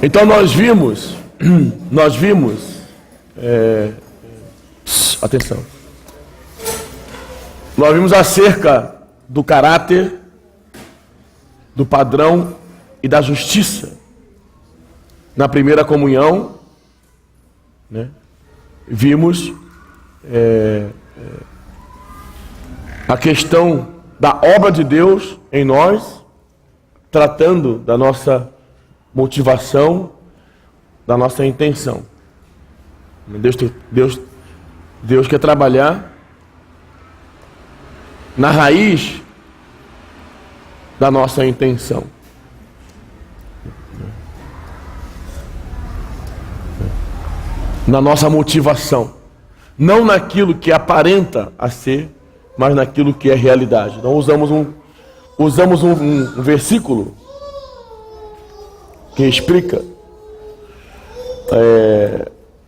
Então nós vimos, atenção, nós vimos acerca do caráter, do padrão e da justiça na primeira comunhão, né? Vimos a questão da obra de Deus em nós, tratando da nossa motivação, da nossa intenção. Deus quer trabalhar na raiz da nossa intenção. Na nossa motivação. Não naquilo que aparenta a ser, mas naquilo que é realidade. Então usamos um versículo que explica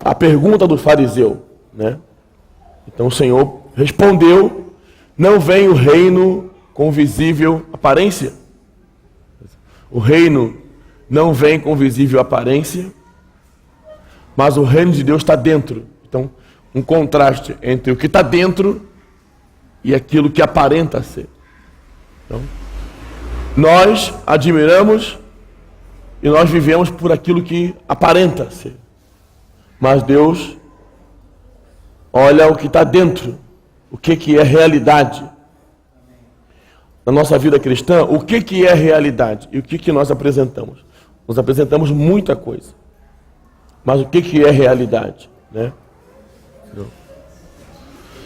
a pergunta do fariseu, né? Então o Senhor respondeu: não vem o reino com visível aparência. O reino não vem com visível aparência, mas o reino de Deus está dentro. Então, um contraste entre o que está dentro e aquilo que aparenta ser. Então, nós admiramos e nós vivemos por aquilo que aparenta ser. Mas Deus olha o que está dentro, o que é realidade. Na nossa vida cristã, o que é realidade e o que nós apresentamos? Nós apresentamos muita coisa. Mas o que é realidade, né?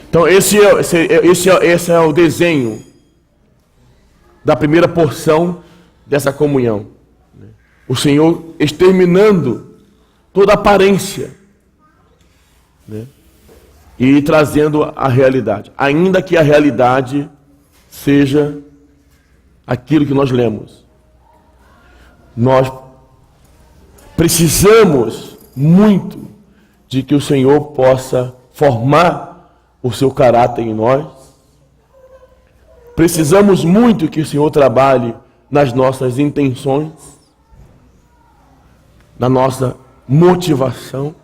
Então esse é o desenho da primeira porção dessa comunhão. O Senhor exterminando toda aparência, né? E trazendo a realidade, ainda que a realidade seja aquilo que nós lemos. Nós precisamos muito de que o Senhor possa formar o seu caráter em nós. Precisamos muito que o Senhor trabalhe nas nossas intenções, na nossa motivação.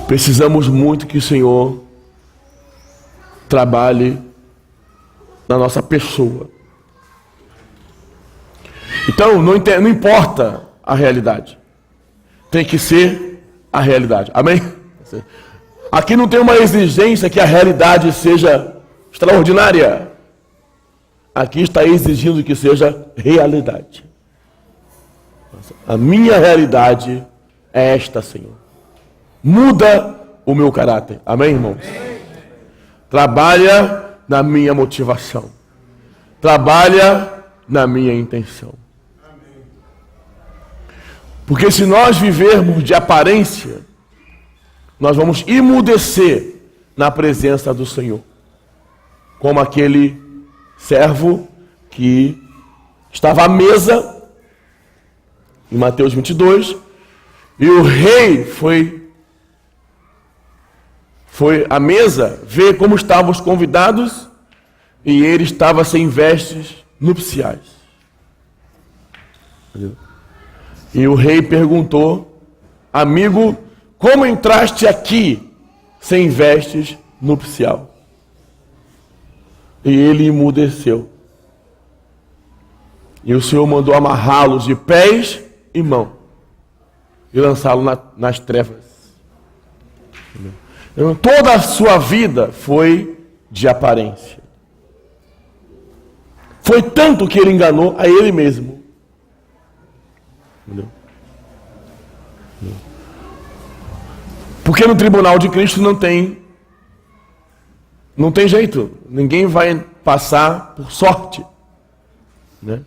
Precisamos muito que o Senhor trabalhe na nossa pessoa. Então, não importa a realidade. Tem que ser a realidade. Amém? Aqui não tem uma exigência que a realidade seja extraordinária. Aqui está exigindo que seja realidade. A minha realidade é esta, Senhor. Muda o meu caráter. Amém, irmãos? Trabalha na minha motivação. Trabalha na minha intenção. Porque se nós vivermos de aparência, nós vamos emudecer na presença do Senhor. Como aquele servo que estava à mesa, em Mateus 22, e o rei foi à mesa ver como estavam os convidados, e ele estava sem vestes nupciais. Entendeu? E o rei perguntou: amigo, como entraste aqui sem vestes nupcial? E ele emudeceu. E o Senhor mandou amarrá-los de pés e mão e lançá-lo nas trevas. Então, toda a sua vida foi de aparência. Foi tanto que ele enganou a ele mesmo. Entendeu? Porque no tribunal de Cristo não tem jeito. Ninguém vai passar por sorte, né?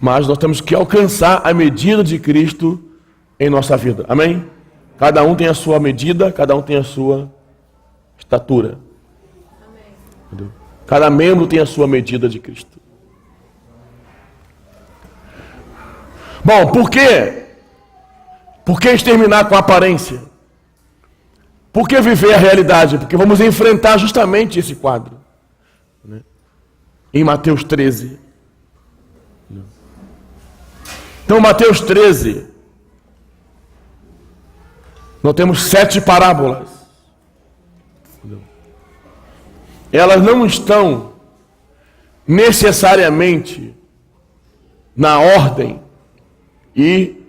Mas nós temos que alcançar a medida de Cristo em nossa vida. Amém? Cada um tem a sua medida, cada um tem a sua estatura. Amém. Entendeu? Cada membro tem a sua medida de Cristo. Bom, por quê? Por que exterminar com a aparência? Por que viver a realidade? Porque vamos enfrentar justamente esse quadro, né? Em Mateus 13. Então, Mateus 13, nós temos 7 parábolas. Elas não estão necessariamente na ordem e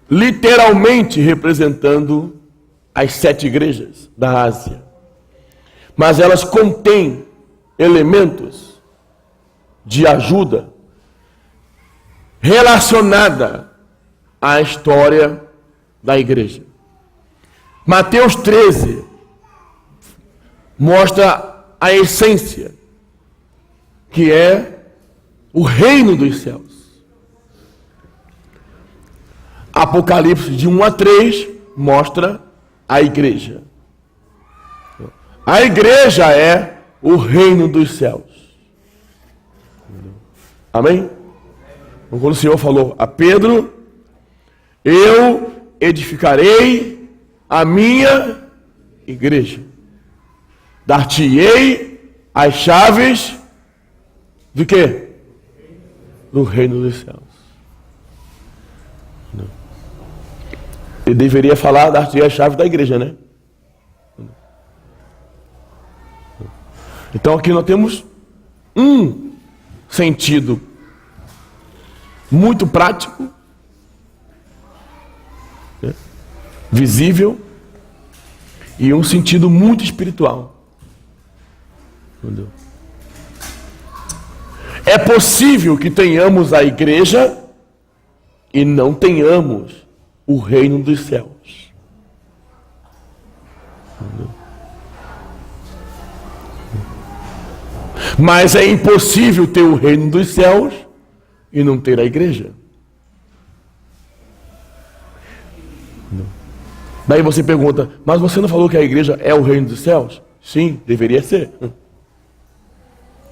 literalmente representando as 7 igrejas da Ásia, mas elas contêm elementos de ajuda relacionada à história da igreja. Mateus 13 mostra a essência, que é o reino dos céus. Apocalipse de 1 a 3 mostra a igreja. A igreja é o reino dos céus. Amém? Quando o Senhor falou a Pedro: eu edificarei a minha igreja, dar-te-ei as chaves do quê? Do reino dos céus. Ele deveria falar, dar-te-ei as chaves da igreja, né? Então aqui nós temos um sentido muito prático, né, visível, e um sentido muito espiritual. Entendeu? É possível que tenhamos a igreja e não tenhamos o reino dos céus. Entendeu? Mas é impossível ter o reino dos céus e não ter a igreja. Daí você pergunta: mas você não falou que a igreja é o reino dos céus? Sim, deveria ser.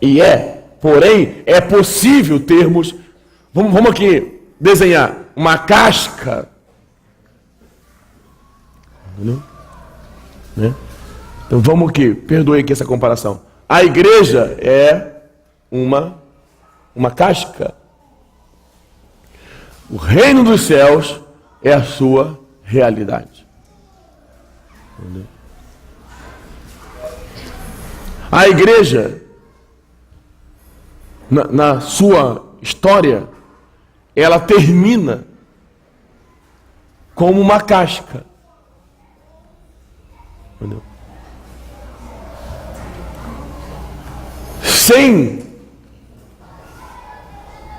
E é, porém, é possível termos, vamos aqui desenhar uma casca. Entendeu? Né? Então vamos aqui, perdoe aqui essa comparação. A igreja é uma casca. O reino dos céus é a sua realidade. Entendeu? A igreja, na sua história, ela termina como uma casca. Entendeu? Sem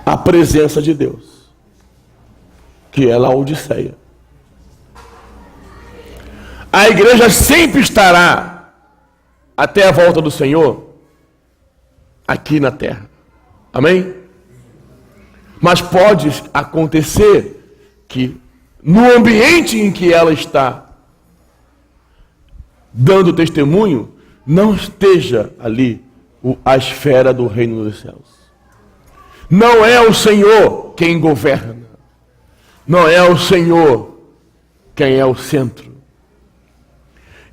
a presença de Deus, que é a Laodiceia. A igreja sempre estará até a volta do Senhor aqui na terra. Amém? Mas pode acontecer que no ambiente em que ela está dando testemunho, não esteja ali a esfera do reino dos céus. Não é o Senhor quem governa. Não é o Senhor quem é o centro.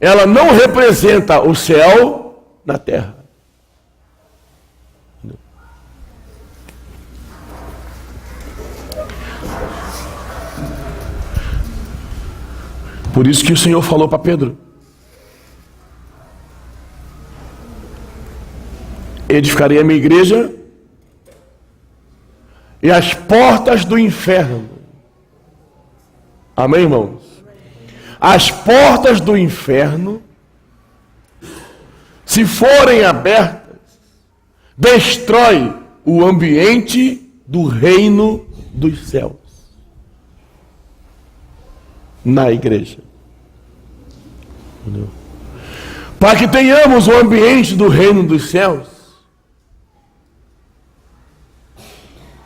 Ela não representa o céu na terra. Por isso que o Senhor falou para Pedro: edificarei a minha igreja e as portas do inferno. Amém, irmãos? As portas do inferno, se forem abertas, destrói o ambiente do reino dos céus na igreja. Entendeu? Para que tenhamos o ambiente do reino dos céus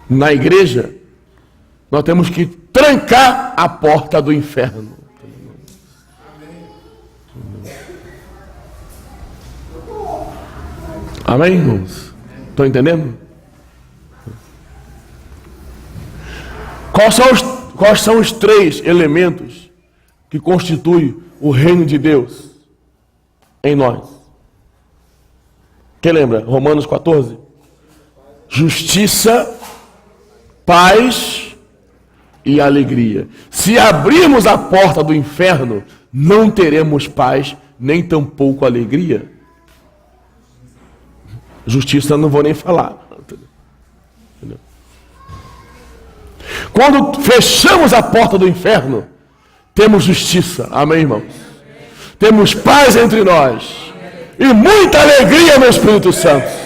na igreja, nós temos que trancar a porta do inferno. Amém, irmãos? Estão entendendo? Quais são os 3 elementos que constituem o reino de Deus em nós? Quem lembra? Romanos 14. Justiça, paz e alegria. Se abrirmos a porta do inferno, não teremos paz, nem tampouco alegria. Justiça não vou nem falar. Entendeu? Quando fechamos a porta do inferno, temos justiça. Amém, irmãos? Temos paz entre nós. E muita alegria no Espírito Santo.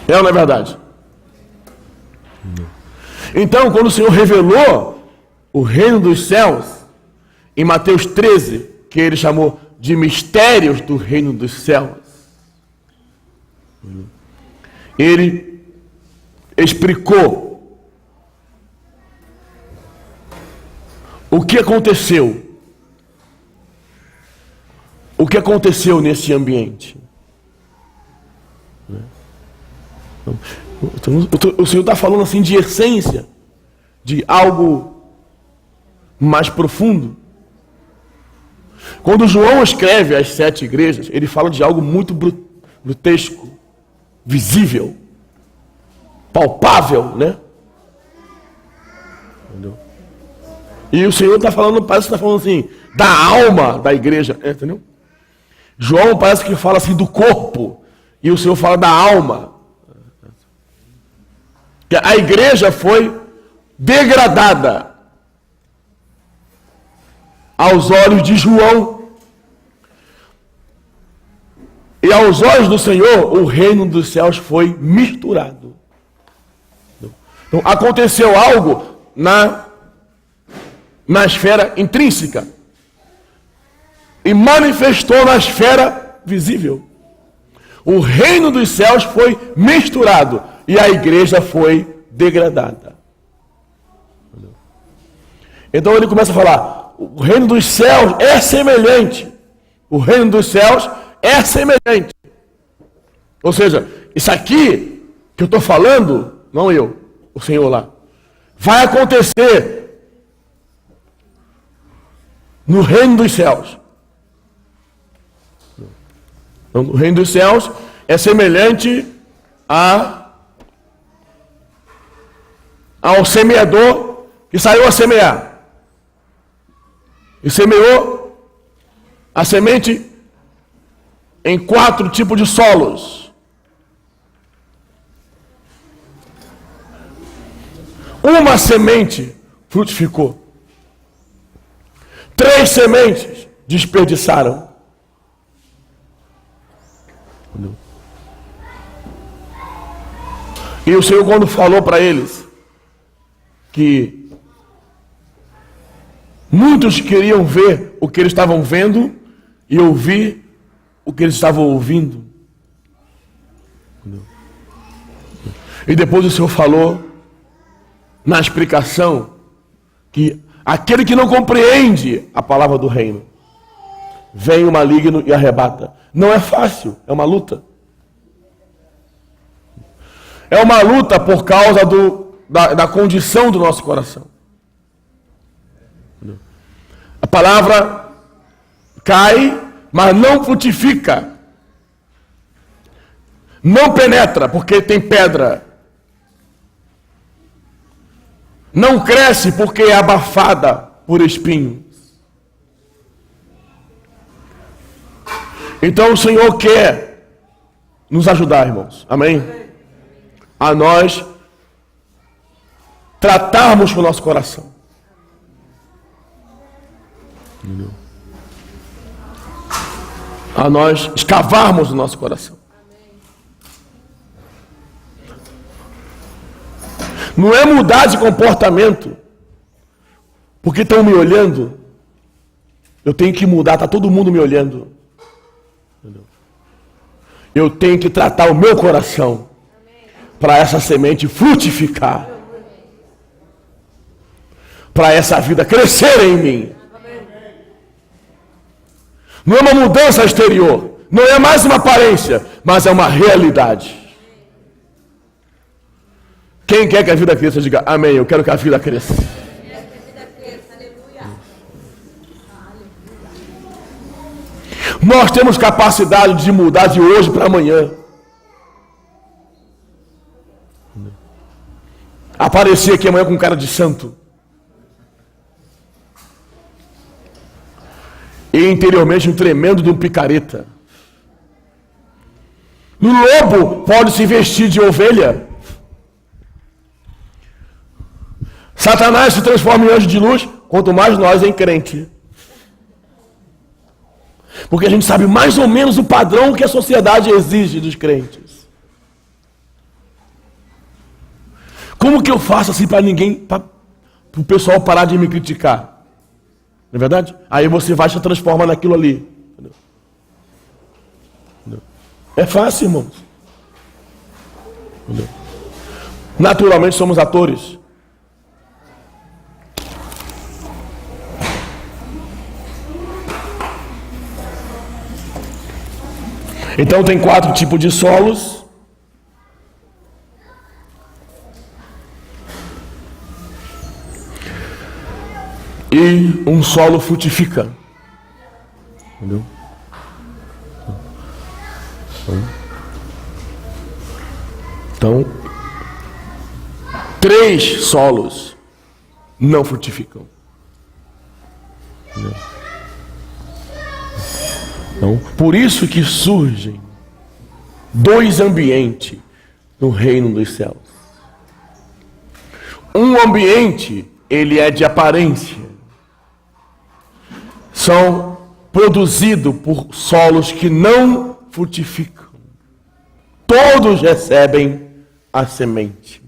É ou não é verdade? Então, quando o Senhor revelou o reino dos céus, em Mateus 13, que ele chamou de mistérios do reino dos céus, ele explicou o que aconteceu. O que aconteceu nesse ambiente. O Senhor está falando assim de essência, de algo mais profundo. Quando João escreve as 7 igrejas, ele fala de algo muito grotesco, visível, palpável, né? Entendeu? E o Senhor está falando, parece que está falando assim, da alma da igreja, entendeu? João parece que fala assim do corpo, e o Senhor fala da alma. A igreja foi degradada aos olhos de João. E aos olhos do Senhor, o reino dos céus foi misturado. Então, aconteceu algo na esfera intrínseca e manifestou na esfera visível. O reino dos céus foi misturado e a igreja foi degradada. Então ele começa a falar: o reino dos céus é semelhante. O reino dos céus é semelhante. Ou seja, isso aqui que eu estou falando, não eu, o Senhor lá, vai acontecer no reino dos céus. Então, o reino dos céus é semelhante ao semeador que saiu a semear. E semeou a semente em 4 tipos de solos. Uma semente frutificou. 3 sementes desperdiçaram. E o Senhor, quando falou para eles que muitos queriam ver o que eles estavam vendo e ouvir o que eles estavam ouvindo. E depois o Senhor falou na explicação que aquele que não compreende a palavra do reino, vem o maligno e arrebata. Não é fácil, é uma luta. É uma luta por causa da condição do nosso coração. A palavra cai, mas não frutifica. Não penetra, porque tem pedra. Não cresce, porque é abafada por espinhos. Então o Senhor quer nos ajudar, irmãos. Amém? A nós tratarmos com o nosso coração. A nós escavarmos o nosso coração. Não é mudar de comportamento porque estão me olhando. Eu tenho que mudar, está todo mundo me olhando. Eu tenho que tratar o meu coração para essa semente frutificar, para essa vida crescer em mim. Não é uma mudança exterior, não é mais uma aparência, mas é uma realidade. Quem quer que a vida cresça, diga amém. Eu quero que a vida cresça. Nós temos capacidade de mudar de hoje para amanhã. aparecer aqui amanhã com cara de santo. E interiormente um tremendo de um picareta. O lobo pode se vestir de ovelha. Satanás se transforma em anjo de luz, quanto mais nós em crente. Porque a gente sabe mais ou menos o padrão que a sociedade exige dos crentes. Como que eu faço assim para ninguém, para o pessoal parar de me criticar? Não é verdade? Aí você vai e se transforma naquilo ali. Entendeu? É fácil, irmãos. Entendeu? Naturalmente somos atores. Então tem 4 tipos de solos. E um solo frutifica. Entendeu? Então, 3 solos não frutificam. Entendeu? Então, por isso que surgem 2 ambientes no reino dos céus. Um ambiente, ele é de aparência. São produzidos por solos que não frutificam. Todos recebem a semente.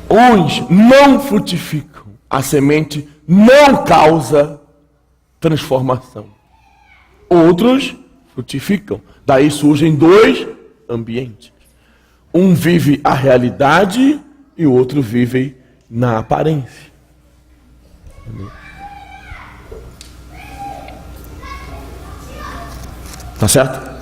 Uns não frutificam. A semente não causa transformação. Outros frutificam. Daí surgem 2 ambientes. Um vive a realidade e o outro vive na aparência. Tá certo?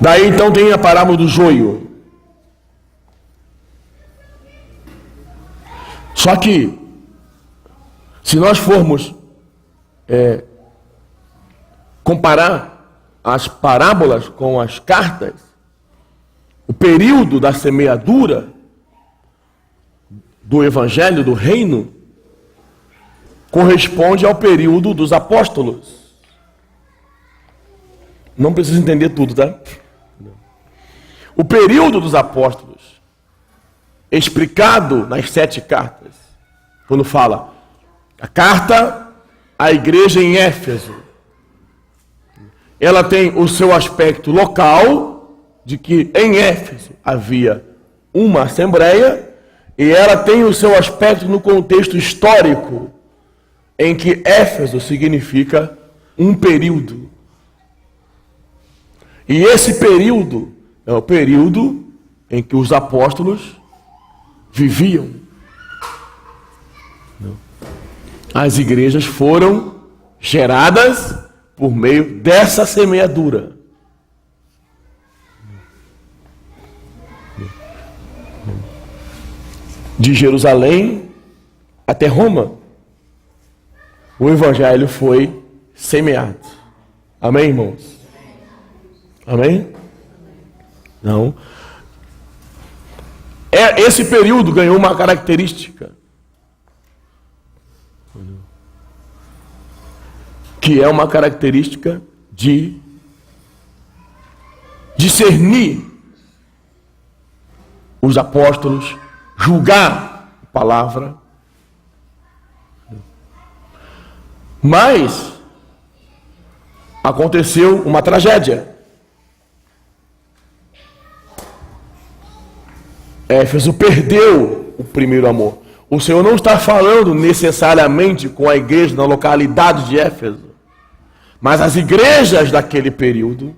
Daí então tem a parábola do joio. Só que, se nós formos comparar as parábolas com as cartas, o período da semeadura do evangelho, do reino, corresponde ao período dos apóstolos. Não precisa entender tudo, tá? O período dos apóstolos, explicado nas 7 cartas, quando fala a carta à igreja em Éfeso, ela tem o seu aspecto local, de que em Éfeso havia uma assembleia, e ela tem o seu aspecto no contexto histórico, em que Éfeso significa um período. E esse período é o período em que os apóstolos viviam. As igrejas foram geradas por meio dessa semeadura. De Jerusalém até Roma, o evangelho foi semeado. Amém, irmãos? Amém? Não. Esse período ganhou uma característica, que é uma característica de discernir os apóstolos, julgar a palavra. Mas aconteceu uma tragédia. Éfeso perdeu o primeiro amor. O Senhor não está falando necessariamente com a igreja na localidade de Éfeso, mas as igrejas daquele período,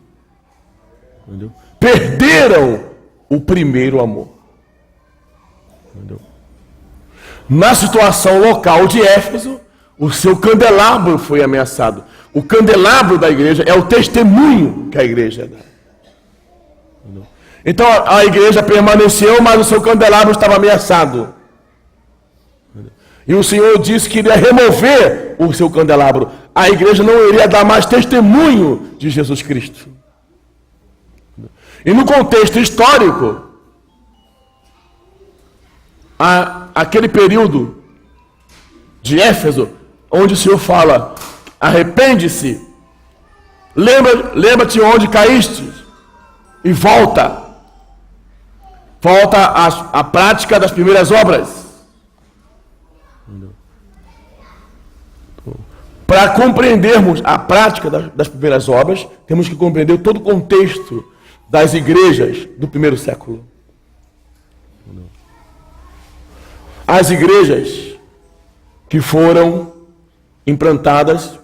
entendeu? Perderam o primeiro amor. Entendeu? Na situação local de Éfeso, o seu candelabro foi ameaçado. O candelabro da igreja é o testemunho que a igreja dá. Entendeu? Então a igreja permaneceu, mas o seu candelabro estava ameaçado. E o Senhor disse que iria remover o seu candelabro. A igreja não iria dar mais testemunho de Jesus Cristo. E no contexto histórico, aquele período de Éfeso, onde o Senhor fala, arrepende-se, lembra-te onde caíste, e volta à prática das primeiras obras. Para compreendermos a prática das primeiras obras, temos que compreender todo o contexto das igrejas do primeiro século. As igrejas que foram implantadas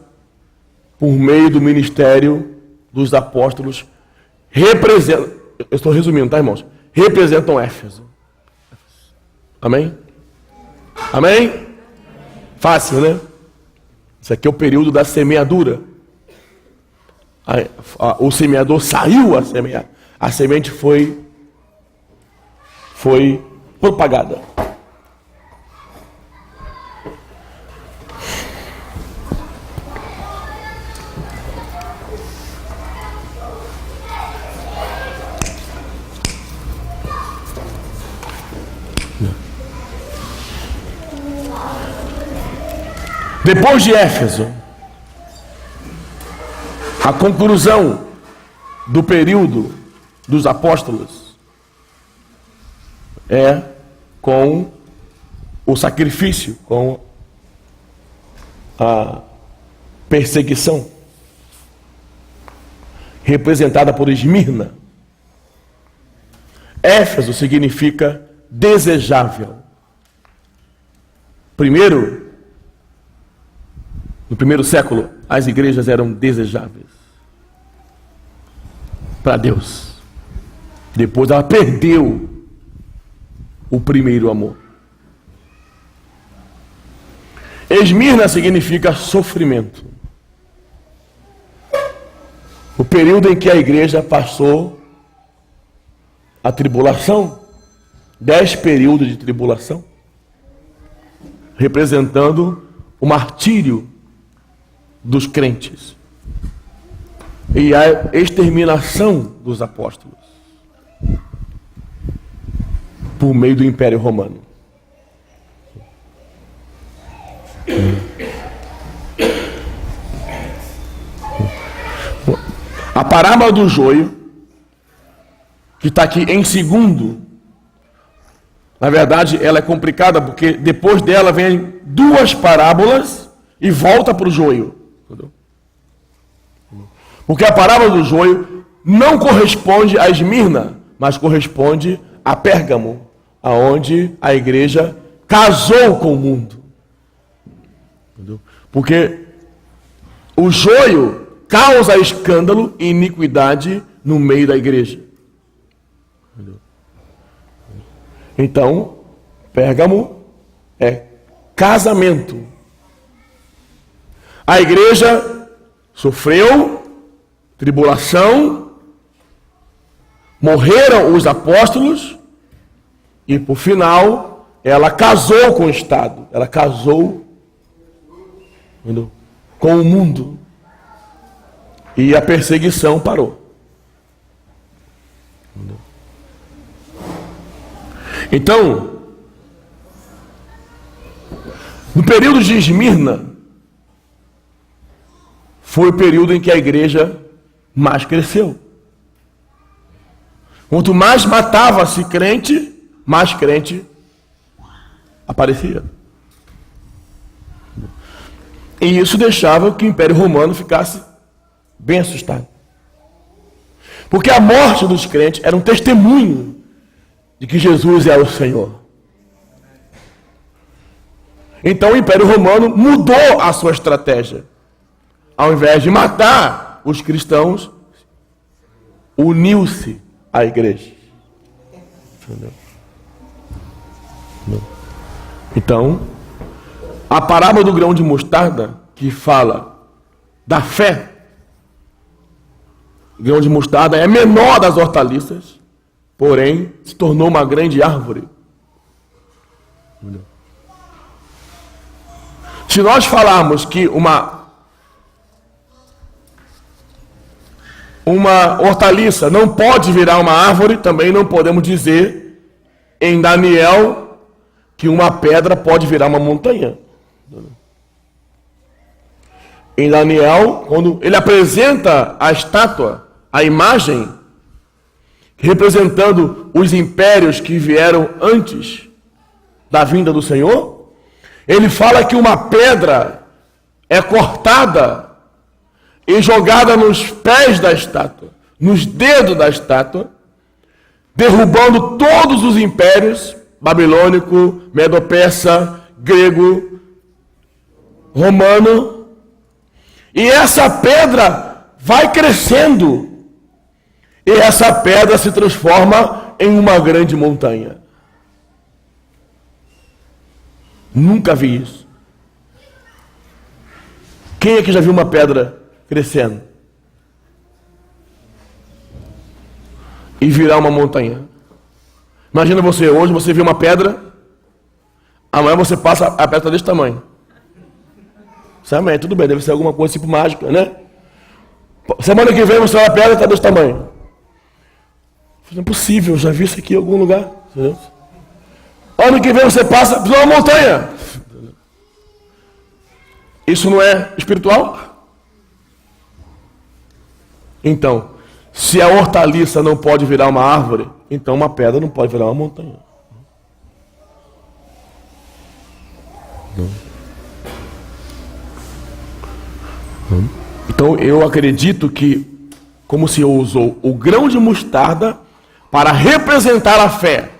por meio do ministério dos apóstolos representam, eu estou resumindo, tá, irmãos? Representam Éfeso. Amém? Amém? Fácil, né? Isso aqui é o período da semeadura. O semeador saiu a semear. A semente foi propagada. Depois de Éfeso, a conclusão do período dos apóstolos é com o sacrifício, com a perseguição, representada por Esmirna. Éfeso significa desejável. Primeiro, no primeiro século, as igrejas eram desejáveis para Deus. Depois ela perdeu o primeiro amor. Esmirna significa sofrimento. O período em que a igreja passou a tribulação, 10 períodos de tribulação, representando o martírio dos crentes e a exterminação dos apóstolos por meio do Império Romano. A parábola do joio, que está aqui em segundo, na verdade ela é complicada porque depois dela vem duas parábolas e volta para o joio. Entendeu? Porque a parábola do joio não corresponde a Esmirna, mas corresponde a Pérgamo, aonde a igreja casou com o mundo. Entendeu? Porque o joio causa escândalo e iniquidade no meio da igreja. Entendeu? Então, Pérgamo é casamento. A igreja sofreu tribulação, morreram os apóstolos e, por final, ela casou com o Estado. Ela casou, entendeu, com o mundo. E a perseguição parou. Entendeu? Então, no período de Esmirna, foi o período em que a igreja mais cresceu. Quanto mais matava-se crente, mais crente aparecia. E isso deixava que o Império Romano ficasse bem assustado. Porque a morte dos crentes era um testemunho de que Jesus é o Senhor. Então o Império Romano mudou a sua estratégia. Ao invés de matar os cristãos, uniu-se à igreja. Entendeu? Então, a parábola do grão de mostarda, que fala da fé, o grão de mostarda é menor das hortaliças, porém se tornou uma grande árvore. Entendeu? Se nós falarmos que uma hortaliça não pode virar uma árvore, também não podemos dizer em Daniel que uma pedra pode virar uma montanha. Em Daniel, quando ele apresenta a estátua, a imagem, representando os impérios que vieram antes da vinda do Senhor, ele fala que uma pedra é cortada e jogada nos pés da estátua, nos dedos da estátua, derrubando todos os impérios, babilônico, medo-persa, grego, romano, e essa pedra vai crescendo, e essa pedra se transforma em uma grande montanha. Nunca vi isso. Quem aqui já viu uma pedra crescendo e virar uma montanha? Imagina você, hoje você vê uma pedra, amanhã você passa, a pedra está desse tamanho. Sabe, tudo bem, deve ser alguma coisa tipo mágica, né? Semana que vem você olha a pedra, está desse tamanho. Não é possível, eu já vi isso aqui em algum lugar. Ano que vem você passa, uma montanha. Isso não é espiritual? Então, se a hortaliça não pode virar uma árvore, então uma pedra não pode virar uma montanha. Então eu acredito que, como o Senhor usou o grão de mostarda para representar a fé.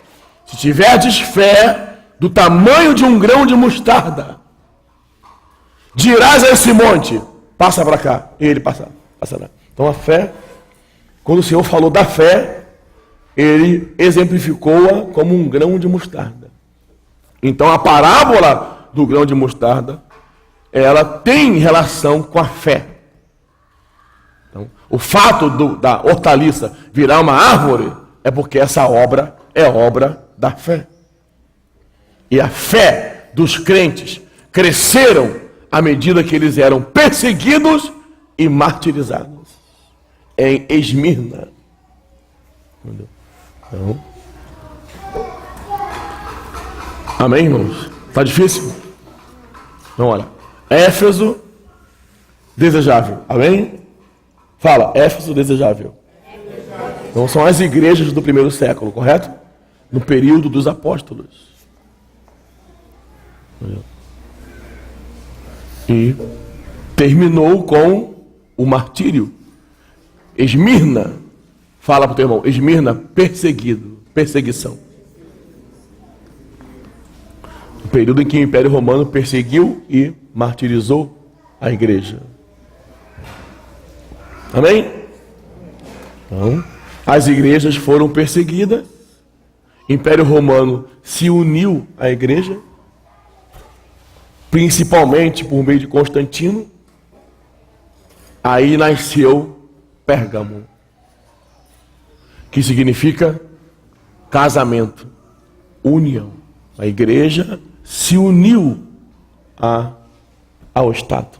Se tiverdes fé do tamanho de um grão de mostarda, dirás a esse monte, passa para cá, e ele passará. Então a fé, quando o Senhor falou da fé, ele exemplificou-a como um grão de mostarda. Então a parábola do grão de mostarda, ela tem relação com a fé. Então, o fato da hortaliça virar uma árvore é porque essa obra é obra da fé. E a fé dos crentes cresceram à medida que eles eram perseguidos e martirizados. Em Esmirna. Então, amém, irmãos? Está difícil? Então, olha. Éfeso, desejável. Amém? Fala, Éfeso, desejável. Então, são as igrejas do primeiro século, correto? No período dos apóstolos. E terminou com o martírio. Esmirna, fala para o teu irmão, Esmirna, perseguição. O período em que o Império Romano perseguiu e martirizou a igreja. Amém? Então, as igrejas foram perseguidas, o Império Romano se uniu à igreja, principalmente por meio de Constantino. Aí nasceu Pérgamo, que significa casamento, união. A igreja se uniu ao Estado.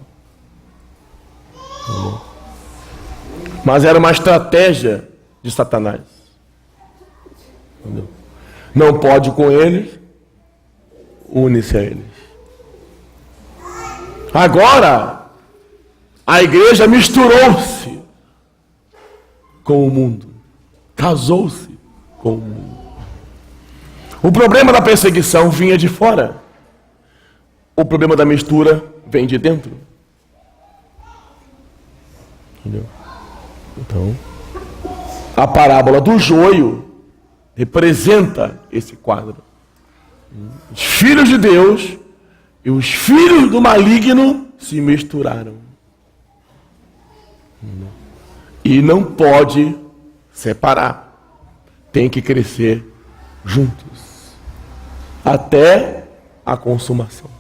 Mas era uma estratégia de Satanás. Não pode com eles, une-se a eles. Agora, a igreja misturou-se com o mundo, casou-se com o mundo. O problema da perseguição vinha de fora, o problema da mistura vem de dentro. Entendeu? Então, a parábola do joio representa esse quadro. Os filhos de Deus e os filhos do maligno se misturaram. E não pode separar. Tem que crescer juntos. Até a consumação.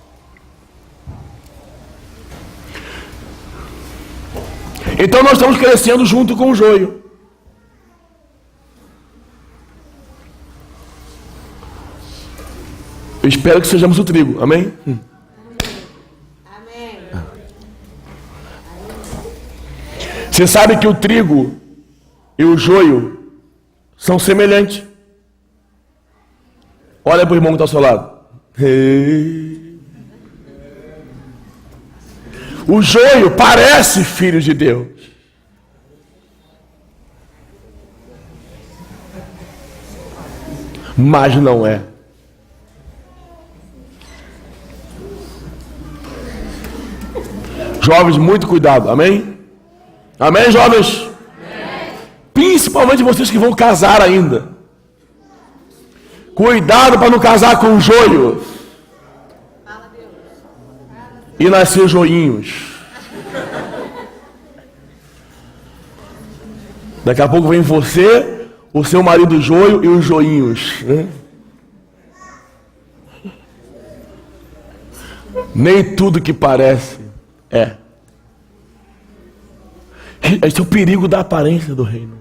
Então nós estamos crescendo junto com o joio. Eu espero que sejamos o trigo, amém? Você sabe que o trigo e o joio são semelhantes. Olha para o irmão que está ao seu lado. O joio parece filho de Deus. Mas não é. Jovens, muito cuidado, amém? Amém, jovens? Amém. Principalmente vocês que vão casar ainda. Cuidado para não casar com joio e nascer joinhos. Daqui a pouco vem você, o seu marido joio e os joinhos, né? Nem tudo que parece é. Esse é o perigo da aparência do reino.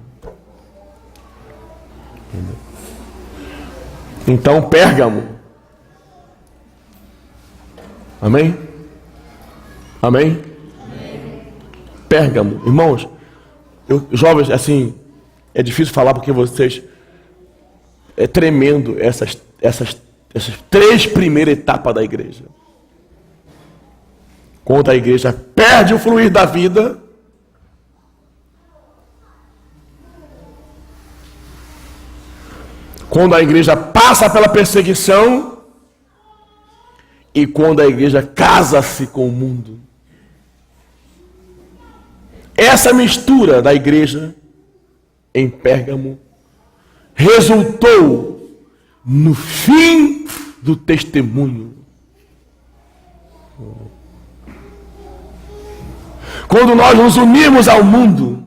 Então, Pérgamo. Amém? Amém? Pérgamo. Irmãos, jovens, assim, é difícil falar porque vocês... É tremendo essas 3 primeiras etapas da igreja. Quando a igreja perde o fluir da vida, quando a igreja passa pela perseguição e quando a igreja casa-se com o mundo. Essa mistura da igreja em Pérgamo resultou no fim do testemunho. Quando nós nos unimos ao mundo,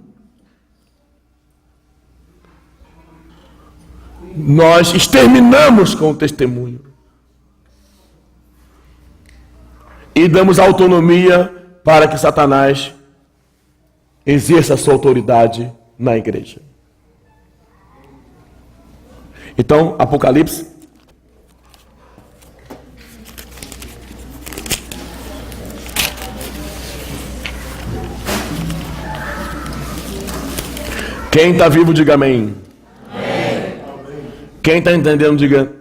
nós exterminamos com o testemunho e damos autonomia para que Satanás exerça a sua autoridade na igreja. Então, Apocalipse quem está vivo, diga amém. Amém. Quem está entendendo, diga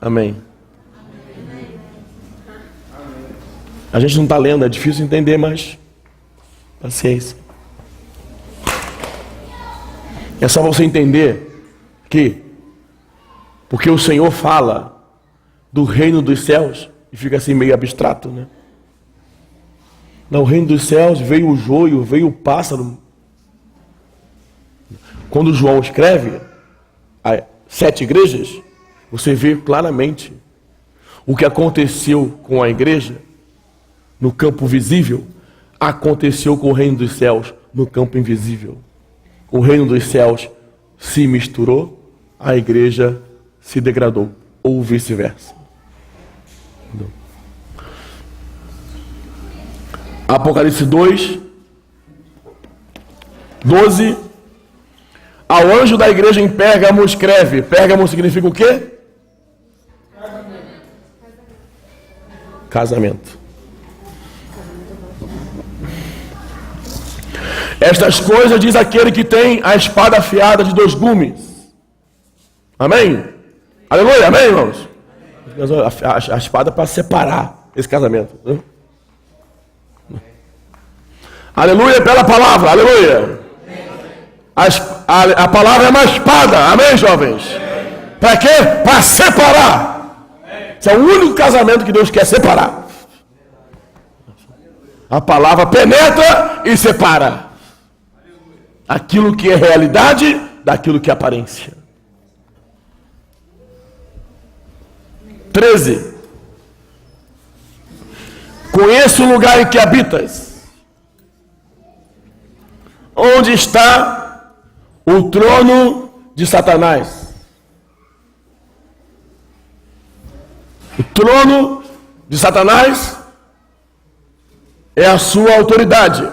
amém. Amém. A gente não está lendo, é difícil entender, mas paciência. É só você entender que, porque o Senhor fala do reino dos céus, e fica assim meio abstrato, né? No reino dos céus veio o joio, veio o pássaro. Quando João escreve as 7 igrejas, você vê claramente o que aconteceu com a igreja no campo visível, aconteceu com o reino dos céus no campo invisível. O reino dos céus se misturou, a igreja se degradou, ou vice-versa. Apocalipse 2, 12. Ao anjo da igreja em Pérgamo escreve. Pérgamo significa o quê? Casamento. Estas coisas diz aquele que tem a espada afiada de 2 gumes. Amém? Aleluia, amém, irmãos? A espada para separar esse casamento. Né? Aleluia pela palavra, aleluia. A palavra é uma espada, amém, jovens? Para quê? Para separar. Esse é o único casamento que Deus quer separar. A palavra penetra e separa aquilo que é realidade daquilo que é aparência. 13. Conheço o lugar em que habitas, onde está o trono de Satanás. O trono de Satanás é a sua autoridade.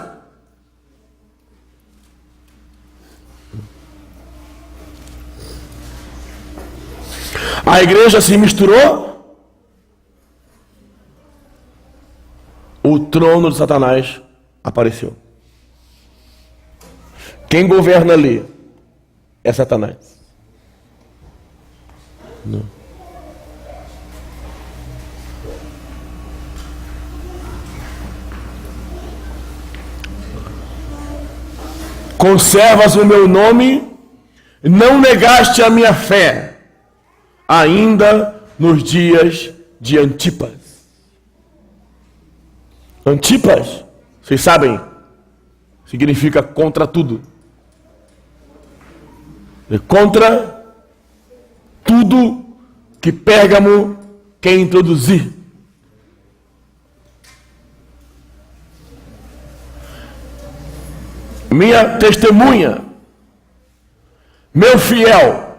A igreja se misturou, o trono de Satanás apareceu. Quem governa ali é Satanás. Não. Conservas o meu nome, não negaste a minha fé, ainda nos dias de Antipas. Antipas, vocês sabem, significa contra tudo. Contra tudo que Pérgamo quer introduzir. Minha testemunha, meu fiel,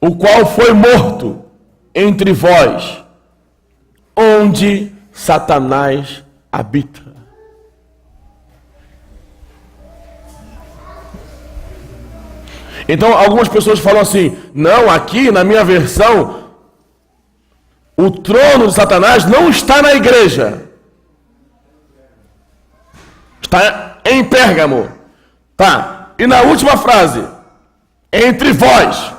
o qual foi morto entre vós, onde Satanás habita. Então algumas pessoas falam assim, não, aqui na minha versão, o trono de Satanás não está na igreja. Está em Pérgamo. Tá, e na última frase, entre vós.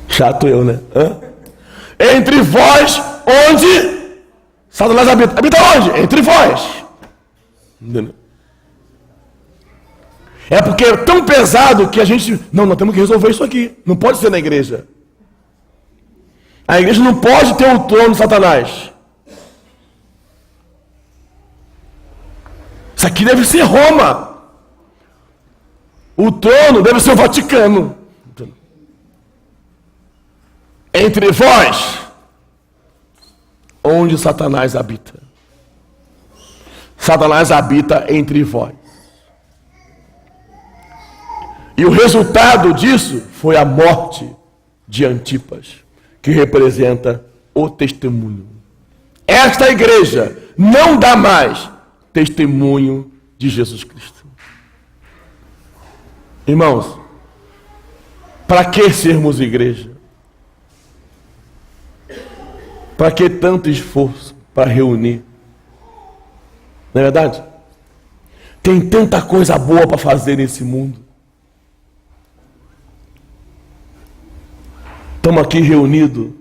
Chato eu, né? Entre vós, onde Satanás habita. Habita onde? Entre vós. Entendeu? É porque é tão pesado que a gente... Não, nós temos que resolver isso aqui. Não pode ser na igreja. A igreja não pode ter o trono de Satanás. Isso aqui deve ser Roma. O trono deve ser o Vaticano. Entre vós, onde Satanás habita. Satanás habita entre vós. E o resultado disso foi a morte de Antipas, que representa o testemunho. Esta igreja não dá mais testemunho de Jesus Cristo. Irmãos, para que sermos igreja? Para que tanto esforço para reunir? Não é verdade? Tem tanta coisa boa para fazer nesse mundo. Estamos aqui reunidos.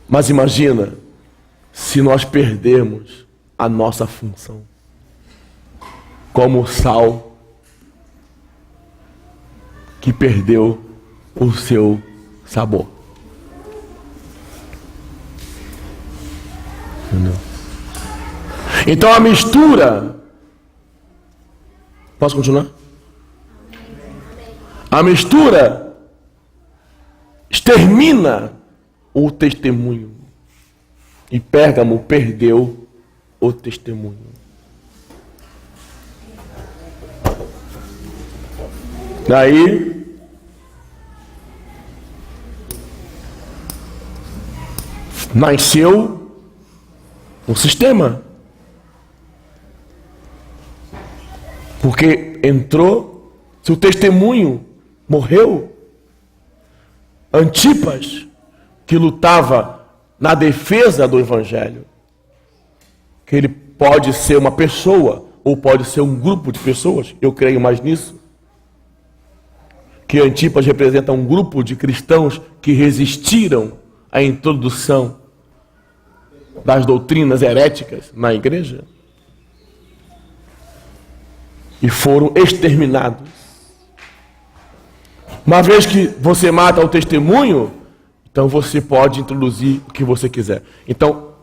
Mas imagina se nós perdermos a nossa função como sal que perdeu o seu sabor. Entendeu? Então a mistura... Posso continuar? A mistura extermina o testemunho. E Pérgamo perdeu o testemunho. Daí nasceu um sistema. Porque entrou, se o testemunho morreu, Antipas, que lutava na defesa do evangelho, que ele pode ser uma pessoa ou pode ser um grupo de pessoas, eu creio mais nisso, que Antipas representa um grupo de cristãos que resistiram à introdução das doutrinas heréticas na igreja e foram exterminados. Uma vez que você mata o testemunho, então você pode introduzir o que você quiser. Então,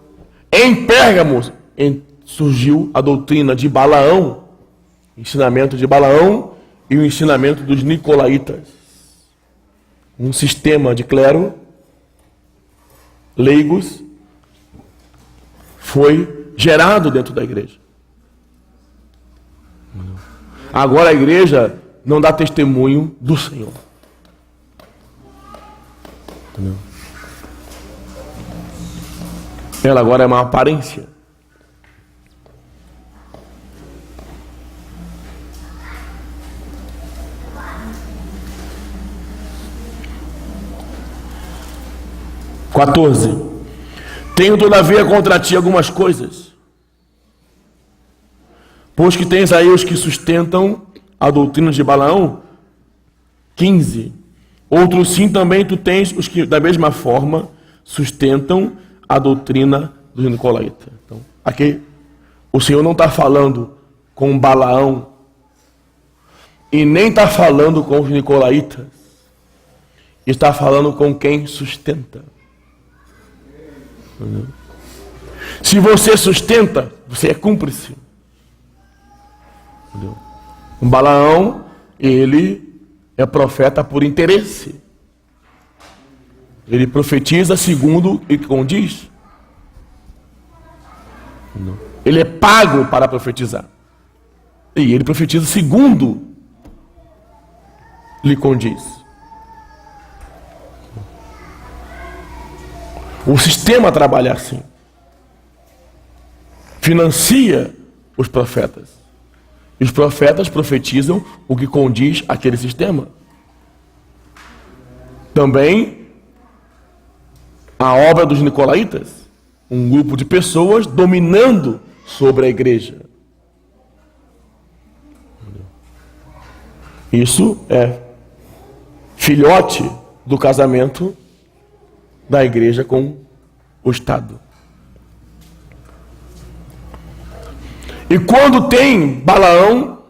em Pérgamo surgiu a doutrina de Balaão, ensinamento de Balaão e o ensinamento dos nicolaítas. Um sistema de clero, leigos, foi gerado dentro da igreja. Agora a igreja não dá testemunho do Senhor. Entendeu? Ela agora é uma aparência. Tenho todavia contra ti algumas coisas, pois que tens aí os que sustentam a doutrina de Balaão. 15. Outros sim também tu tens os que da mesma forma sustentam a doutrina dos nicolaítas. Então, aqui o Senhor não está falando com Balaão e nem está falando com os nicolaítas. Está falando com quem sustenta. Se você sustenta, você é cúmplice. O Balaão, ele é profeta por interesse. Ele profetiza segundo o que condiz. Ele é pago para profetizar. E ele profetiza segundo lhe condiz. O sistema trabalha assim. Financia os profetas. E os profetas profetizam o que condiz aquele sistema. Também a obra dos nicolaítas, um grupo de pessoas dominando sobre a igreja. Isso é filhote do casamento da igreja com o Estado. E quando tem Balaão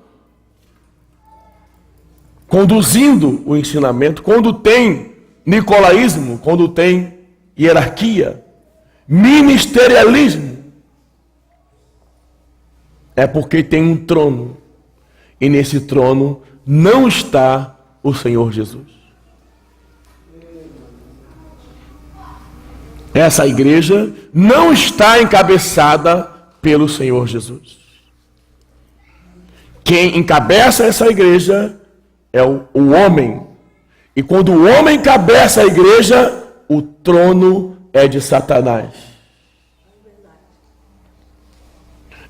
conduzindo o ensinamento, quando tem nicolaísmo, quando tem hierarquia, ministerialismo, é porque tem um trono. E nesse trono não está o Senhor Jesus. Essa igreja não está encabeçada pelo Senhor Jesus. Quem encabeça essa igreja é o homem. E quando o homem encabeça a igreja, o trono é de Satanás.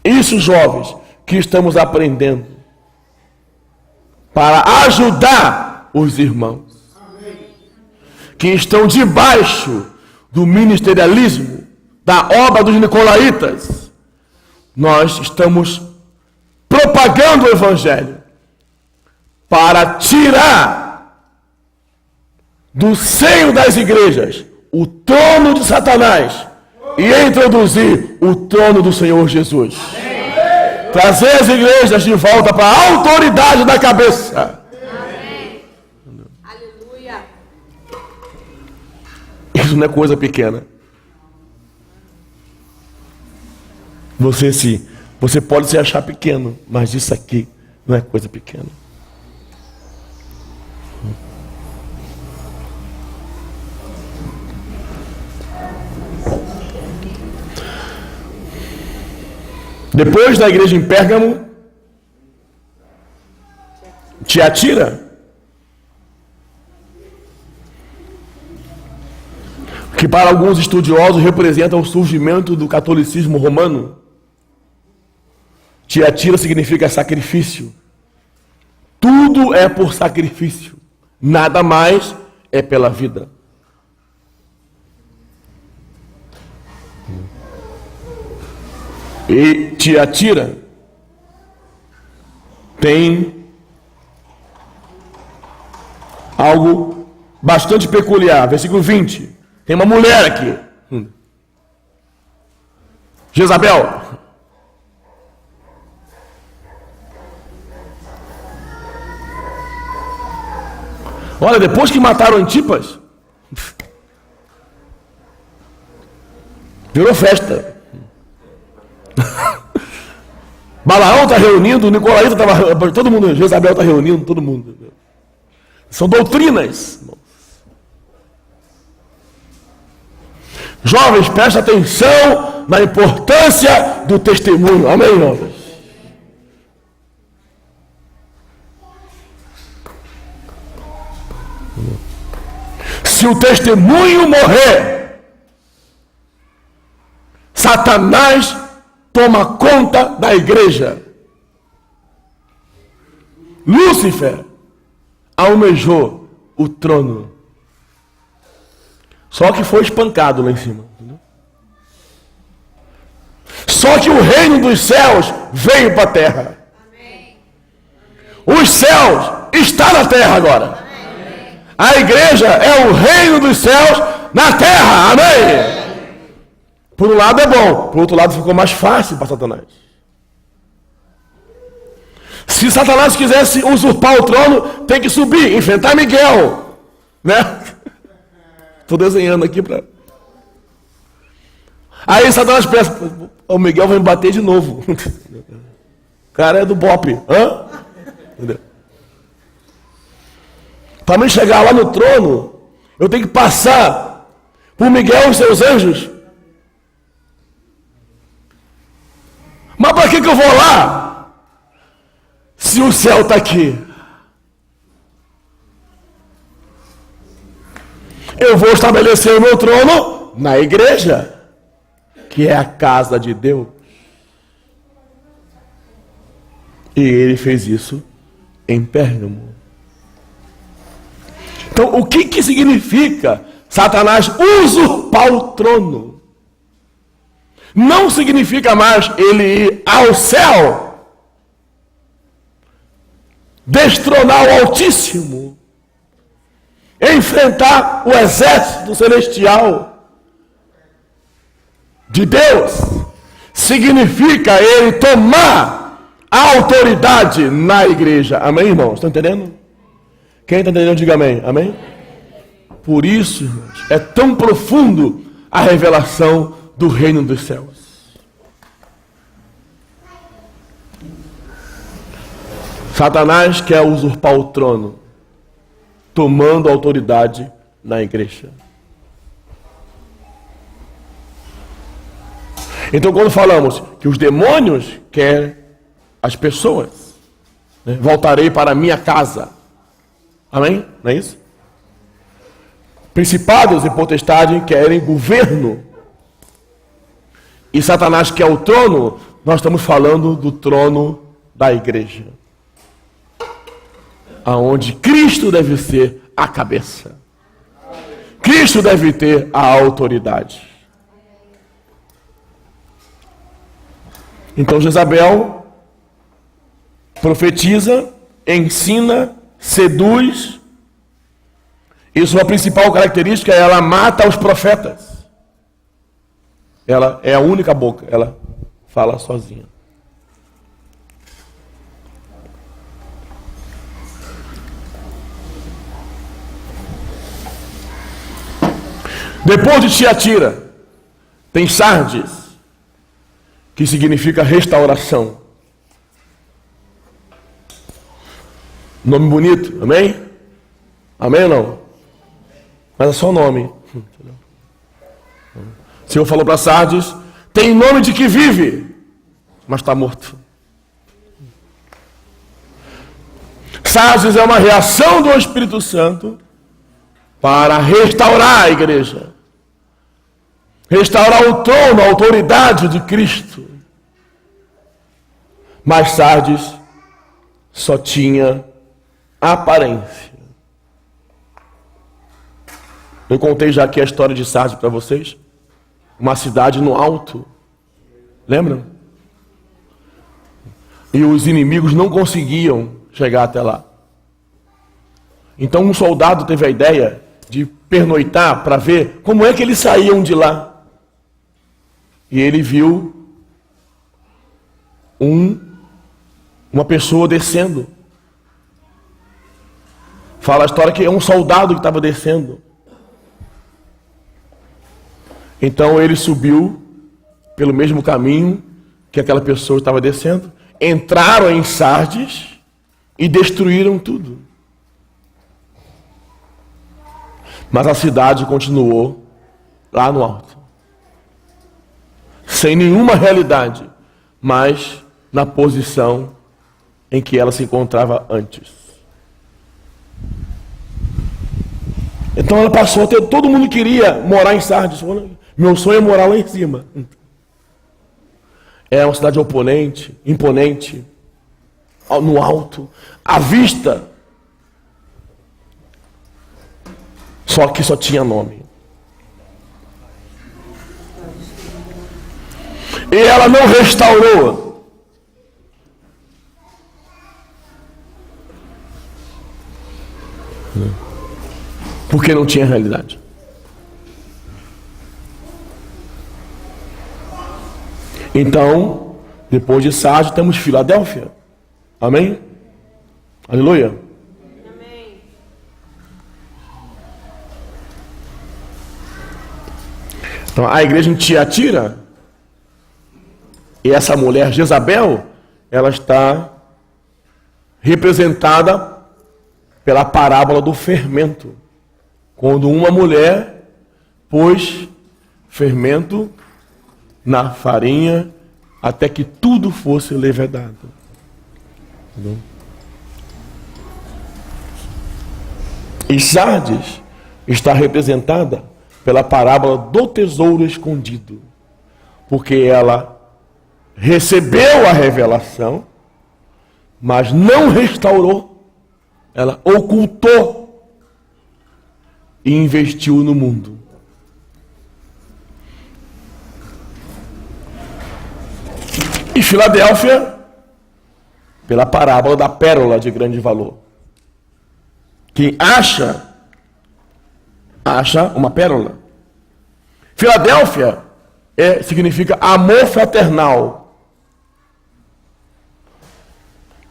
Isso, jovens, que estamos aprendendo para ajudar os irmãos que estão debaixo do ministerialismo, da obra dos nicolaítas. Nós estamos propagando o evangelho para tirar do seio das igrejas o trono de Satanás e introduzir o trono do Senhor Jesus. Amém. Trazer as igrejas de volta para a autoridade da cabeça. Amém. Aleluia. Isso não é coisa pequena. Você pode se achar pequeno, mas isso aqui não é coisa pequena. Depois da igreja em Pérgamo, Tiatira, que para alguns estudiosos representa o surgimento do catolicismo romano. Tiatira significa sacrifício. Tudo é por sacrifício. Nada mais é pela vida. E Tiatira tem algo bastante peculiar. Versículo 20. Tem uma mulher aqui. Jezabel. Olha, depois que mataram Antipas, virou festa. Balaão está reunindo, Nicolaíta estava, todo mundo, Jezabel está reunindo, todo mundo. São doutrinas. Jovens, presta atenção na importância do testemunho. Amém, jovens? Se o testemunho morrer, Satanás toma conta da igreja. Lúcifer almejou o trono. Só que foi espancado lá em cima. Entendeu? Só que o reino dos céus veio para a terra. Os céus estão na terra agora. A igreja é o reino dos céus na terra. Amém? Por um lado é bom, por outro lado ficou mais fácil para Satanás. Se Satanás quisesse usurpar o trono, tem que subir, enfrentar Miguel, né? Estou desenhando aqui para... Aí Satanás pensa, o Miguel vai me bater de novo. O cara é do BOP. Hã? Entendeu? Para mim chegar lá no trono, eu tenho que passar por Miguel e os seus anjos. Mas para que eu vou lá? Se o céu está aqui. Eu vou estabelecer o meu trono na igreja, que é a casa de Deus. E ele fez isso em Pérgamo. Então, o que significa Satanás usurpar o trono? Não significa mais ele ir ao céu, destronar o Altíssimo, enfrentar o exército celestial de Deus. Significa ele tomar a autoridade na igreja. Amém, irmãos? Estão entendendo? Quem está entendendo, diga amém. Amém? Por isso, irmãos, é tão profundo a revelação do reino dos céus. Satanás quer usurpar o trono, tomando autoridade na igreja. Então, quando falamos que os demônios querem as pessoas, né? Voltarei para a minha casa. Amém? Não é isso? Principados e potestades querem governo. E Satanás quer o trono. Nós estamos falando do trono da igreja, aonde Cristo deve ser a cabeça. Cristo deve ter a autoridade. Então Jezabel profetiza, ensina, seduz, e sua principal característica é ela mata os profetas. Ela é a única boca, ela fala sozinha. Depois de Tiatira, tem Sardes, que significa restauração. Nome bonito, amém? Amém ou não? Mas é só o nome. O Senhor falou para Sardes, tem nome de que vive, mas está morto. Sardes é uma reação do Espírito Santo para restaurar a igreja. Restaurar o trono, a autoridade de Cristo. Mas Sardes só tinha aparência. Eu contei já aqui a história de Sardes para vocês. Uma cidade no alto. Lembram? E os inimigos não conseguiam chegar até lá. Então um soldado teve a ideia de pernoitar para ver como é que eles saíam de lá. E ele viu uma pessoa descendo. Fala a história que é um soldado que estava descendo. Então ele subiu pelo mesmo caminho que aquela pessoa estava descendo. Entraram em Sardes e destruíram tudo. Mas a cidade continuou lá no alto. Sem nenhuma realidade, mas na posição em que ela se encontrava antes. Então ela passou a ter, todo mundo queria morar em Sardes. Meu sonho é morar lá em cima. É uma cidade imponente, no alto, à vista. Só que só tinha nome. e ela não restaurou. Porque não tinha realidade. Então, depois de Sardes, temos Filadélfia. Amém? Aleluia. Amém. Então, a igreja em Tiatira, e essa mulher Jezabel, ela está representada pela parábola do fermento. Quando uma mulher pôs fermento na farinha até que tudo fosse levedado. Entendeu? E Sardes está representada pela parábola do tesouro escondido, porque ela recebeu a revelação, mas não restaurou, ela ocultou e investiu no mundo. E Filadélfia, pela parábola da pérola de grande valor. Quem acha uma pérola. Filadélfia significa amor fraternal.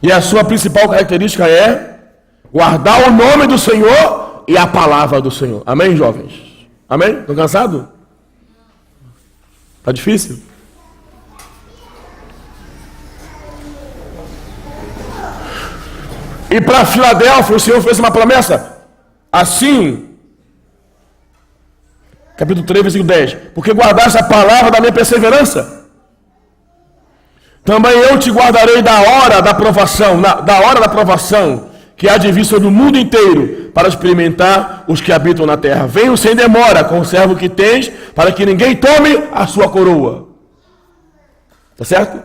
E a sua principal característica é guardar o nome do Senhor e a palavra do Senhor. Amém, jovens? Amém? Estão cansados? Está difícil? E para Filadélfia o Senhor fez uma promessa. Assim, capítulo 3, versículo 10. Porque guardaste a palavra da minha perseverança, também eu te guardarei da hora da provação, que há de vir sobre o mundo inteiro, para experimentar os que habitam na terra. Venho sem demora, conserva o que tens, para que ninguém tome a sua coroa. Tá certo?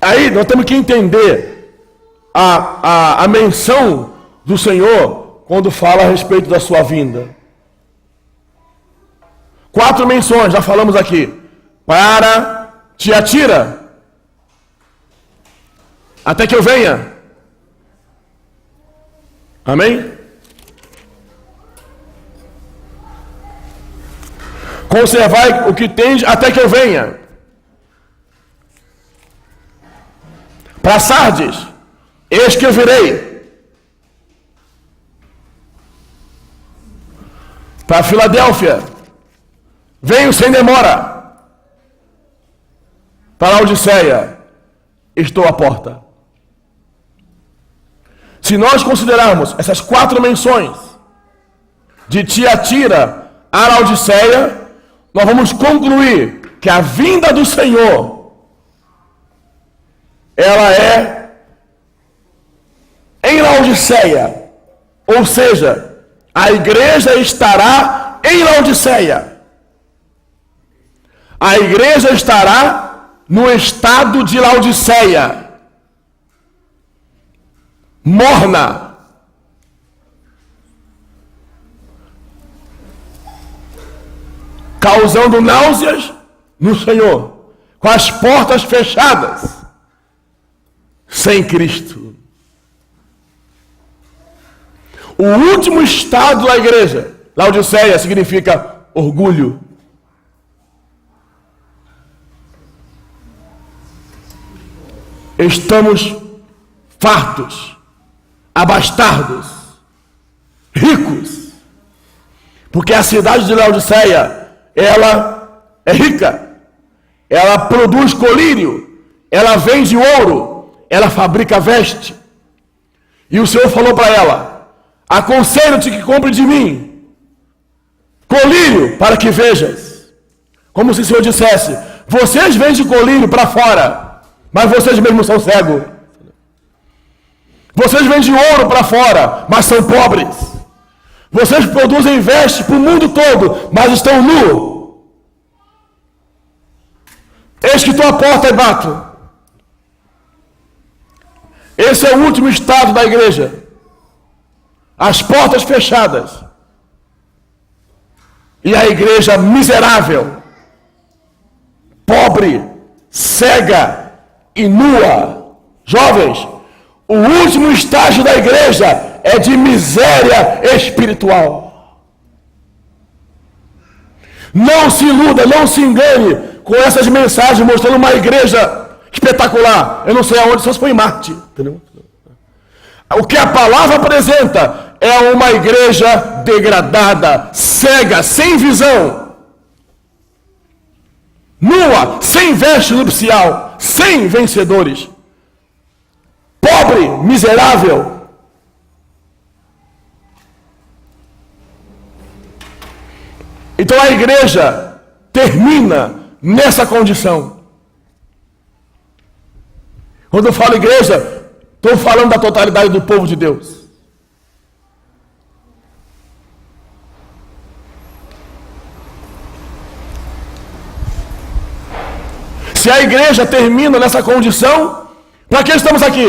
Aí nós temos que entender a menção do Senhor quando fala a respeito da sua vinda. 4 menções, já falamos aqui. Para Tiatira, até que eu venha. Amém? Conservai o que tens até que eu venha. Para Sardes, eis que eu virei. Para Filadélfia, venho sem demora. Para a Laodiceia, estou à porta. Se nós considerarmos essas 4 menções, de Tiatira a Laodiceia, nós vamos concluir que a vinda do Senhor, ela é em Laodiceia, ou seja, a igreja estará em Laodiceia. A igreja estará no estado de Laodiceia, morna, causando náuseas no Senhor, com as portas fechadas, sem Cristo. O último estado da igreja, Laodiceia, significa orgulho. Estamos fartos, abastados, ricos, porque a cidade de Laodiceia, ela é rica, ela produz colírio, ela vende ouro, ela fabrica veste. E o Senhor falou para ela: aconselho-te que compre de mim colírio para que vejas. Como se o Senhor dissesse: vocês vendem colírio para fora, mas vocês mesmos são cegos. Vocês vendem ouro para fora, mas são pobres. Vocês produzem veste para o mundo todo, mas estão nus. Eis que estou à porta e bato. Esse é o último estado da igreja. As portas fechadas. E a igreja miserável. pobre, cega e nua. Jovens, o último estágio da igreja é de miséria espiritual. Não se iluda, não se engane com essas mensagens mostrando uma igreja espetacular. Eu não sei aonde, só se foi em Marte. Entendeu? O que a palavra apresenta é uma igreja degradada, cega, sem visão, nua, sem veste nupcial, sem vencedores, pobre, miserável. Então a igreja termina nessa condição. Quando eu falo igreja, estou falando da totalidade do povo de Deus. Se a igreja termina nessa condição, para que estamos aqui?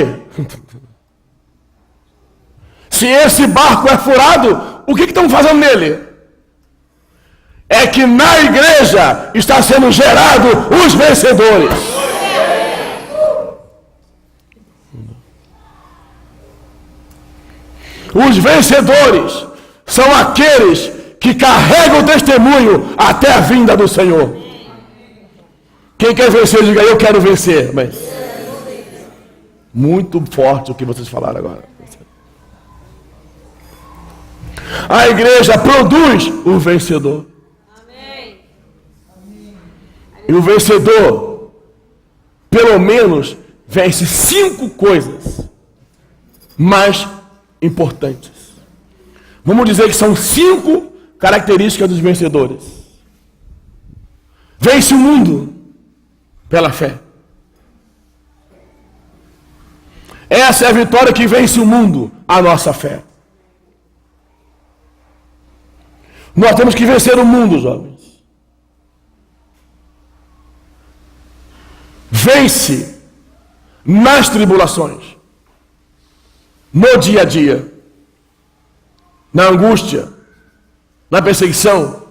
Se esse barco é furado, o que estão fazendo nele? É que na igreja está sendo gerado os vencedores. Os vencedores são aqueles que carregam o testemunho até a vinda do Senhor. Quem quer vencer, diga: eu quero vencer. Mas muito forte o que vocês falaram agora. A igreja produz o vencedor. Amém. E o vencedor, pelo menos, vence 5 coisas mais importantes. Vamos dizer que são 5 características dos vencedores. Vence o mundo pela fé. Essa é a vitória que vence o mundo, a nossa fé. Nós temos que vencer o mundo, jovens. Vence nas tribulações, no dia a dia, na angústia, na perseguição,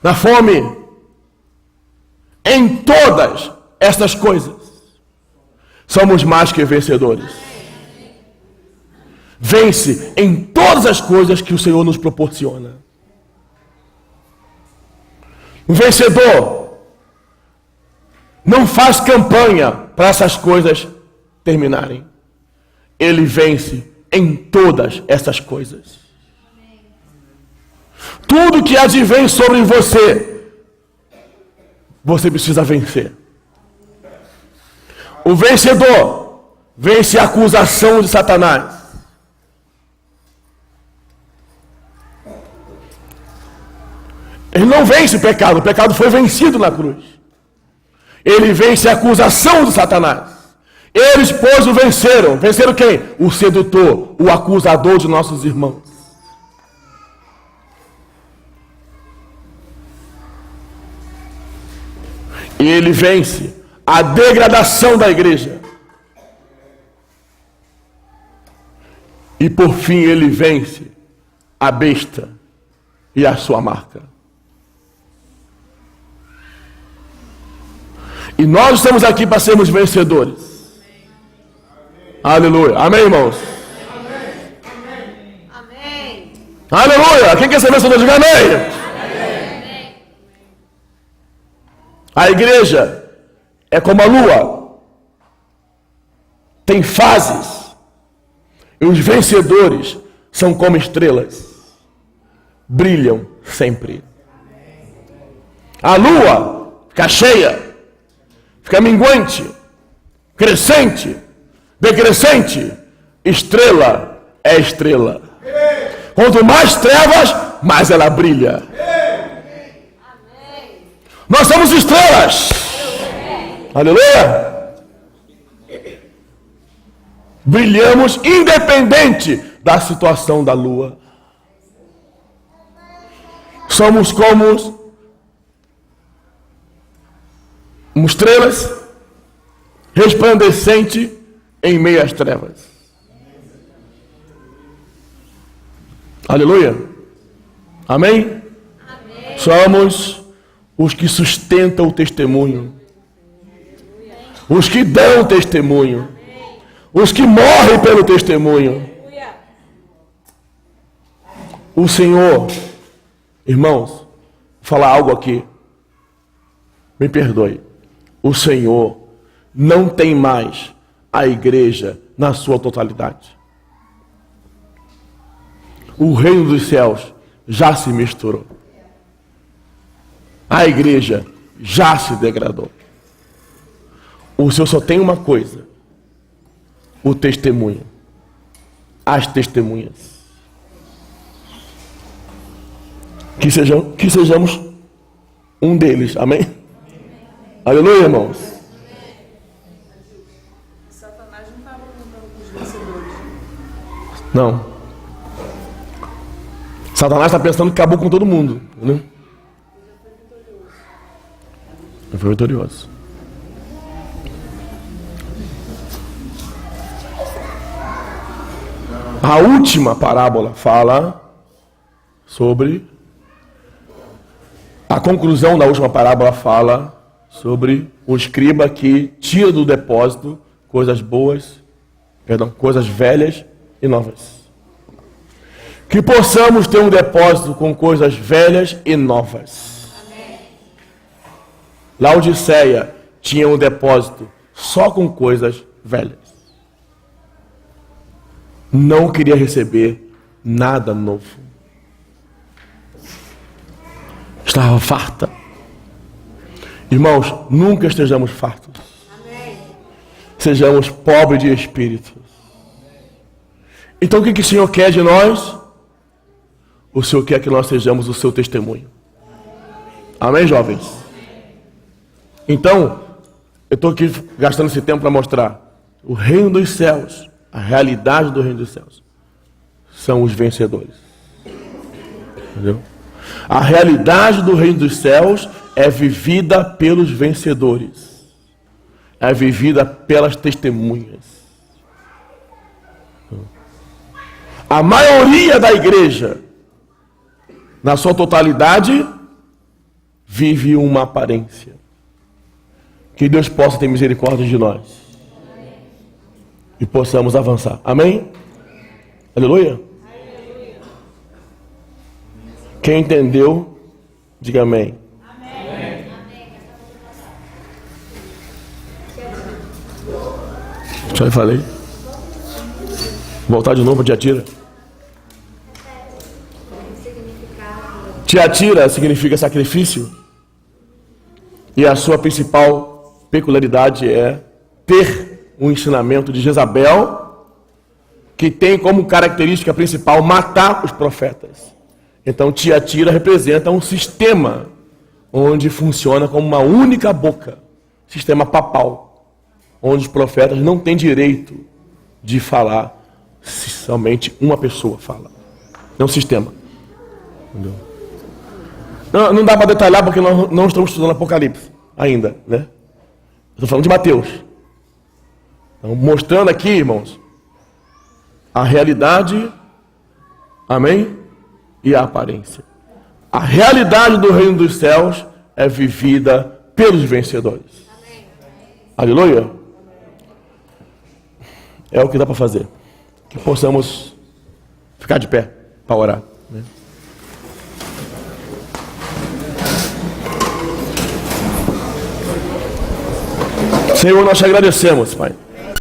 na fome, em todas estas coisas, somos mais que vencedores. Vence em todas as coisas que o Senhor nos proporciona. O vencedor não faz campanha para essas coisas terminarem. Ele vence em todas essas coisas. Tudo que advém sobre você, você precisa vencer. O vencedor vence a acusação de Satanás. Ele não vence o pecado foi vencido na cruz. Ele vence a acusação de Satanás. Eles, pois, o venceram. Venceram quem? O sedutor, o acusador de nossos irmãos. E ele vence a degradação da igreja. E por fim ele vence a besta e a sua marca. E nós estamos aqui para sermos vencedores. Aleluia. Amém, irmãos? Amém. Amém. Aleluia. Quem quer ser vencedor, diga amém. Amém. A igreja é como a lua. Tem fases. E os vencedores são como estrelas. Brilham sempre. A lua fica cheia. Fica minguante, crescente, decrescente. Estrela é estrela. Quanto mais trevas, mais ela brilha. Nós somos estrelas. Aleluia. Brilhamos independente da situação da lua. Somos como estrelas resplandecente em meio às trevas. Aleluia. Amém? Amém. Somos os que sustentam o testemunho, os que dão testemunho, os que morrem pelo testemunho. O Senhor, irmãos, vou falar algo aqui, me perdoe. O Senhor não tem mais a igreja na sua totalidade. O reino dos céus já se misturou. A igreja já se degradou. O Senhor só tem uma coisa: o testemunho, as testemunhas. Que sejamos um deles, amém? Aleluia, irmãos. Satanás não estava lutando com os vencedores. Não. Satanás está pensando que acabou com todo mundo, né? Ele foi vitorioso. A última parábola fala sobre... A conclusão da última parábola fala sobre o escriba que tira do depósito coisas boas, coisas velhas e novas. Que possamos ter um depósito com coisas velhas e novas. Amém. Laodiceia tinha um depósito só com coisas velhas. Não queria receber nada novo. Estava farta. Irmãos, nunca estejamos fartos. Amém. Sejamos pobres de espírito. Então o que o Senhor quer de nós? O Senhor quer que nós sejamos o seu testemunho. Amém, jovens? Então, eu estou aqui gastando esse tempo para mostrar o reino dos céus, a realidade do reino dos céus. São os vencedores. Entendeu? A realidade do reino dos céus é vivida pelos vencedores. É vivida pelas testemunhas. A maioria da igreja, na sua totalidade, vive uma aparência. Que Deus possa ter misericórdia de nós. E possamos avançar. Amém? Aleluia? Quem entendeu, diga amém. Amém. Já falei. Voltar de novo para Tiatira. Tiatira significa sacrifício. E a sua principal peculiaridade é ter um ensinamento de Jezabel, que tem como característica principal matar os profetas. Então Tiatira representa um sistema onde funciona como uma única boca, sistema papal, onde os profetas não têm direito de falar se somente uma pessoa fala. É um sistema. Entendeu? Não dá para detalhar porque nós não estamos estudando Apocalipse ainda, né? Estou falando de Mateus. Então, mostrando aqui, irmãos, a realidade, amém? E a aparência. A realidade do reino dos céus é vivida pelos vencedores. Amém. Aleluia? É o que dá para fazer. Que possamos ficar de pé para orar, né? Senhor, nós te agradecemos, Pai.